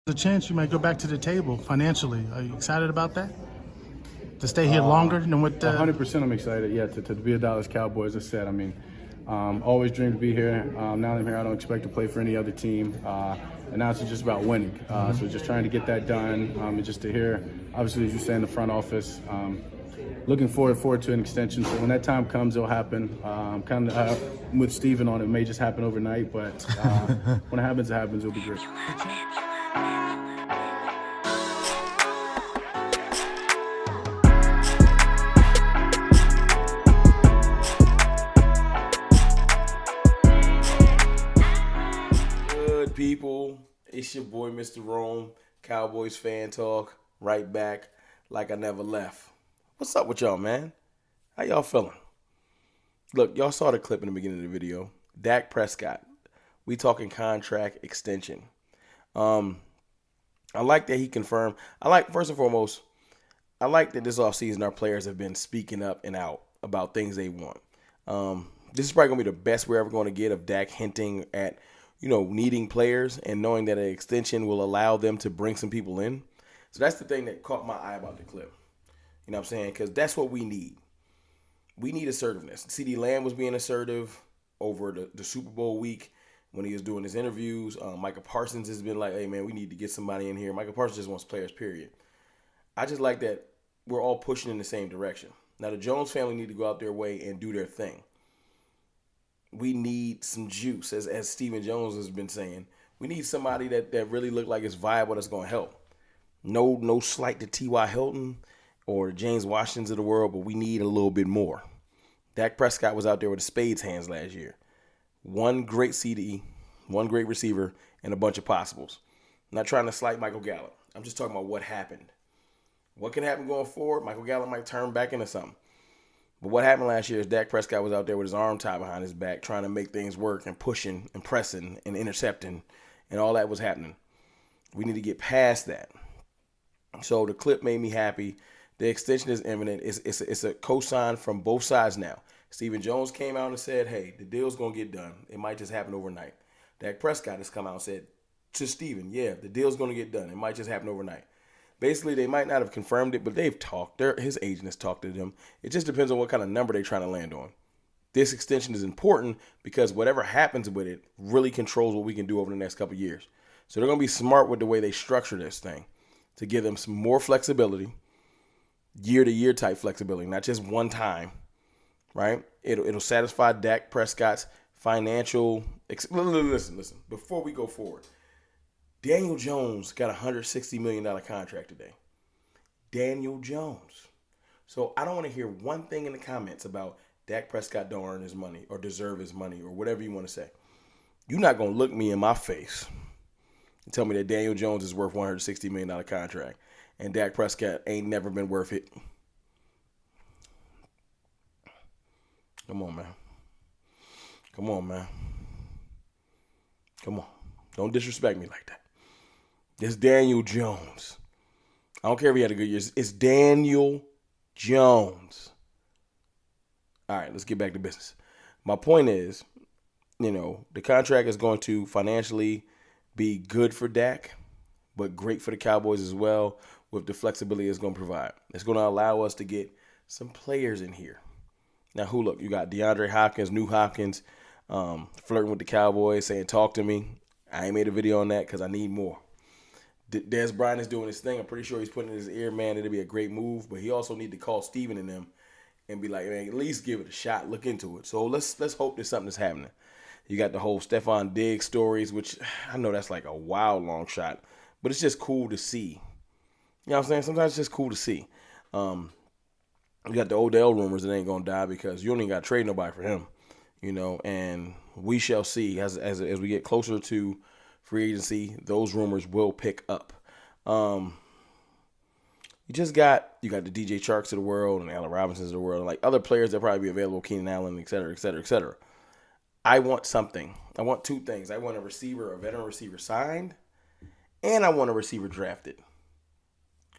The chance you might go back to the table financially. Are you excited about that? To stay here longer than what? 100% I'm excited, yeah, to be a Dallas Cowboy, as I said. I mean, always dreamed to be here. Now that I'm here, I don't expect to play for any other team. And now it's just about winning. So just trying to get that done. And just to hear, obviously, as you say, in the front office, looking forward to an extension. So when that time comes, it'll happen. Kind of with Steven on it, may just happen overnight. But when it happens, it'll be great. Good people, it's your boy Mr. Rome, Cowboys fan talk, right back like I never left. What's up with y'all, man? How y'all feeling? Look, y'all saw the clip in the beginning of the video. Dak Prescott, we talking contract extension. I like that he confirmed. First and foremost, I like that this offseason our players have been speaking up and out about things they want. This is probably going to be the best we're ever going to get of Dak hinting at, needing players and knowing that an extension will allow them to bring some people in. So that's the thing that caught my eye about the clip. You know what I'm saying? Because that's what we need. We need assertiveness. CeeDee Lamb was being assertive over the Super Bowl week when he was doing his interviews. Micah Parsons has been like, hey, man, we need to get somebody in here. Micah Parsons just wants players, period. I just like that we're all pushing in the same direction. Now, the Jones family need to go out their way and do their thing. We need some juice, as Stephen Jones has been saying. We need somebody that really look like it's viable that's going to help. No slight to T.Y. Hilton or James Washingtons of the world, but we need a little bit more. Dak Prescott was out there with the spades hands last year. One great CD, one great receiver, and a bunch of possibles. I'm not trying to slight Michael Gallup. I'm just talking about what happened. What can happen going forward? Michael Gallup might turn back into something. But what happened last year is Dak Prescott was out there with his arm tied behind his back trying to make things work and pushing and pressing and intercepting, and all that was happening. We need to get past that. So the clip made me happy. The extension is imminent. It's a cosign from both sides now. Stephen Jones came out and said, hey, the deal's going to get done. It might just happen overnight. Dak Prescott has come out and said to Stephen, yeah, the deal's going to get done. It might just happen overnight. Basically, they might not have confirmed it, but they've talked. His agent has talked to them. It just depends on what kind of number they're trying to land on. This extension is important because whatever happens with it really controls what we can do over the next couple of years. So they're going to be smart with the way they structure this thing to give them some more flexibility, year-to-year type flexibility, not just one time, right? It'll satisfy Dak Prescott's financial. Listen. Before we go forward, Daniel Jones got a $160 million contract today. Daniel Jones. So I don't want to hear one thing in the comments about Dak Prescott don't earn his money or deserve his money or whatever you want to say. You're not going to look me in my face and tell me that Daniel Jones is worth $160 million contract and Dak Prescott ain't never been worth it. Come on, man. Come on. Don't disrespect me like that. It's Daniel Jones. I don't care if he had a good year. It's Daniel Jones. All right, let's get back to business. My point is, the contract is going to financially be good for Dak, but great for the Cowboys as well with the flexibility it's going to provide. It's going to allow us to get some players in here. Now, you got DeAndre Hopkins, new Hopkins, flirting with the Cowboys, saying, talk to me. I ain't made a video on that because I need more. Des Bryant is doing his thing. I'm pretty sure he's putting in his ear, man, it'll be a great move, but he also need to call Steven and them and be like, man, at least give it a shot, look into it. So let's hope that something is happening. You got the whole Stephon Diggs stories, which I know that's like a wild long shot, but it's just cool to see. You know what I'm saying? Sometimes it's just cool to see. You got the Odell rumors that ain't going to die because you don't even got to trade nobody for him, and we shall see as we get closer to free agency, those rumors will pick up. You got the DJ Charks of the world and Allen Robinsons of the world, and like other players that probably be available, Keenan Allen, et cetera, et cetera, et cetera. I want something. I want two things. I want a veteran receiver signed, and I want a receiver drafted.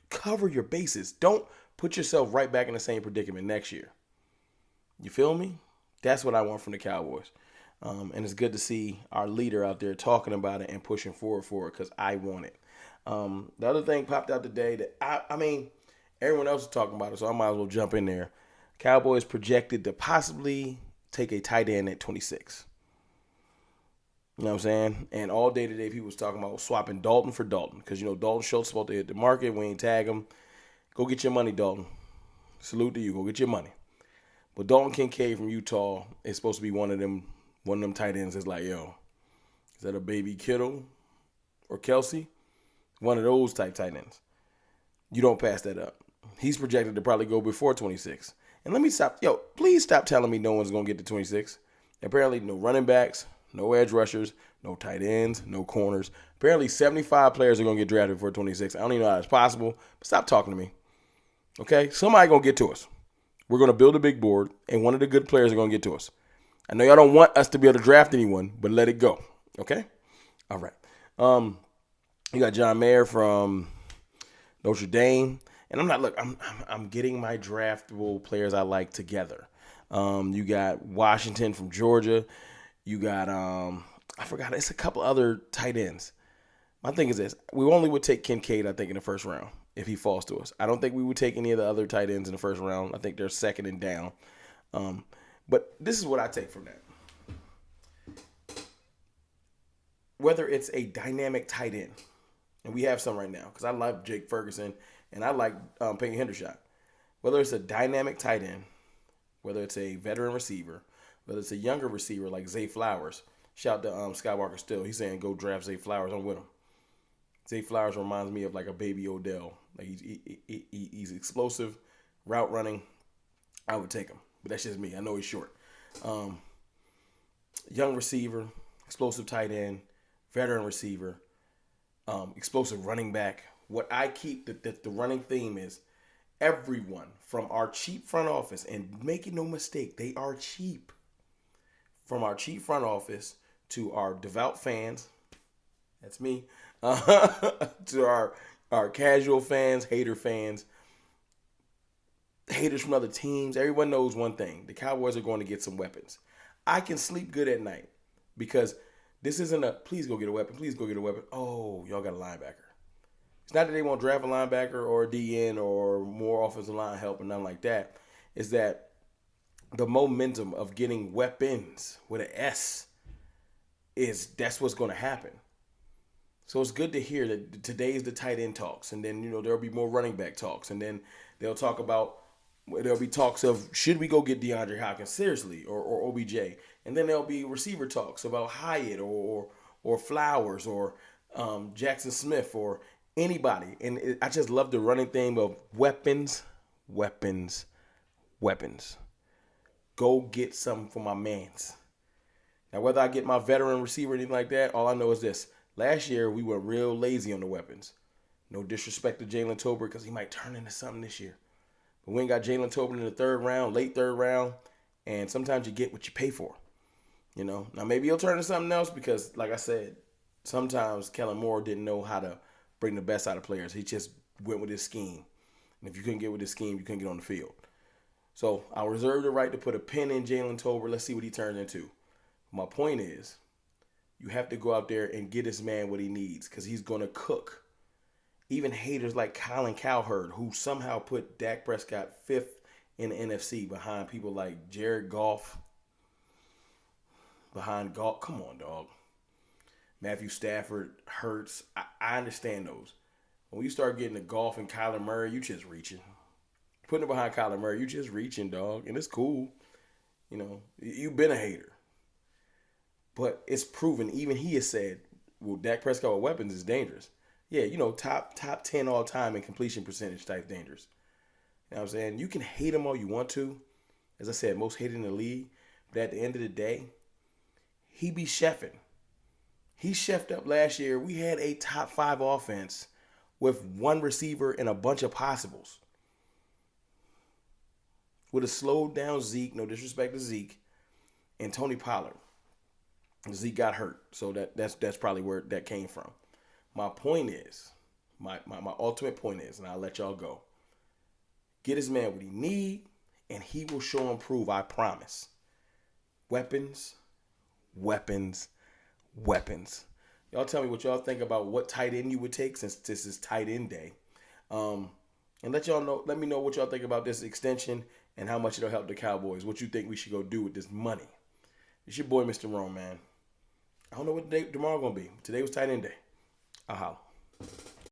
Cover your bases. Don't put yourself right back in the same predicament next year. You feel me? That's what I want from the Cowboys. And it's good to see our leader out there talking about it and pushing forward for it because I want it. The other thing popped out today that I mean, everyone else is talking about it, so I might as well jump in there. Cowboys projected to possibly take a tight end at 26. You know what I'm saying? And all day today, people was talking about swapping Dalton for Dalton because, Dalton Schultz supposed to hit the market. We ain't tag him. Go get your money, Dalton. Salute to you. Go get your money. But Dalton Kincaid from Utah is supposed to be one of them tight ends that's like, yo, is that a baby Kittle or Kelsey? One of those type tight ends. You don't pass that up. He's projected to probably go before 26. And let me stop. Yo, please stop telling me no one's going to get to 26. Apparently, no running backs, no edge rushers, no tight ends, no corners. Apparently, 75 players are going to get drafted before 26. I don't even know how that's possible, but stop talking to me. Okay? Somebody going to get to us. We're going to build a big board, and one of the good players are going to get to us. I know y'all don't want us to be able to draft anyone, but let it go. Okay? All right. You got John Mayer from Notre Dame. And I'm getting my draftable players I like together. You got Washington from Georgia. You got, I forgot, it's a couple other tight ends. My thing is this. We only would take Kincaid, I think, in the first round if he falls to us. I don't think we would take any of the other tight ends in the first round. I think they're second and down. But this is what I take from that. Whether it's a dynamic tight end, and we have some right now because I love Jake Ferguson and I like Peyton Hendershot. Whether it's a dynamic tight end, whether it's a veteran receiver, whether it's a younger receiver like Zay Flowers. Shout out to Skywalker Still. He's saying go draft Zay Flowers. I'm with him. Zay Flowers reminds me of like a baby Odell. Like he's explosive, route running. I would take him, but that's just me. I know he's short. Young receiver, explosive tight end, veteran receiver, explosive running back. What I keep the running theme is everyone from our cheap front office, and make it no mistake, they are cheap. From our cheap front office to our devout fans, that's me, to our casual fans, hater fans, haters from other teams. Everyone knows one thing. The Cowboys are going to get some weapons. I can sleep good at night because this isn't a please go get a weapon, please go get a weapon. Oh, y'all got a linebacker. It's not that they won't draft a linebacker or a DN or more offensive line help and nothing like that. It's that the momentum of getting weapons with an S that's what's going to happen. So it's good to hear that today is the tight end talks, and then there'll be more running back talks, and then there'll be talks of should we go get DeAndre Hopkins seriously or OBJ, and then there'll be receiver talks about Hyatt or Flowers or Jackson Smith or anybody. And I just love the running theme of weapons. Go get something for my mans. Now, whether I get my veteran receiver or anything like that, all I know is this. Last year, we were real lazy on the weapons. No disrespect to Jalen Tolbert because he might turn into something this year. But we ain't got Jalen Tolbert in the third round, late third round, and sometimes you get what you pay for. Now maybe he'll turn into something else because, like I said, sometimes Kellen Moore didn't know how to bring the best out of players. He just went with his scheme. And if you couldn't get with his scheme, you couldn't get on the field. So I'll reserve the right to put a pin in Jalen Tolbert. Let's see what he turns into. My point is, you have to go out there and get this man what he needs because he's going to cook. Even haters like Colin Cowherd, who somehow put Dak Prescott fifth in the NFC behind people like Jared Goff. Come on, dog. Matthew Stafford, Hurts. I understand those. When you start getting the Goff and Kyler Murray, you just reaching. Putting it behind Kyler Murray, you just reaching, dog. And it's cool. You've been a hater. But it's proven, even he has said, well, Dak Prescott with weapons is dangerous. Yeah, top 10 all time in completion percentage type dangerous. You know what I'm saying? You can hate him all you want to. As I said, most hated in the league. But at the end of the day, he be chefing. He chefed up last year. We had a top 5 offense with one receiver and a bunch of possibles. With a slowed down Zeke, no disrespect to Zeke, and Tony Pollard. Zeke got hurt, so that's probably where that came from. My point is, my ultimate point is, and I'll let y'all go. Get his man what he need, and he will show and prove, I promise. Weapons. Y'all tell me what y'all think about what tight end you would take since this is tight end day. And let me know what y'all think about this extension and how much it'll help the Cowboys. What you think we should go do with this money. It's your boy, Mr. Rome, man. I don't know what tomorrow gonna be. Today was tight end day. I'll holla.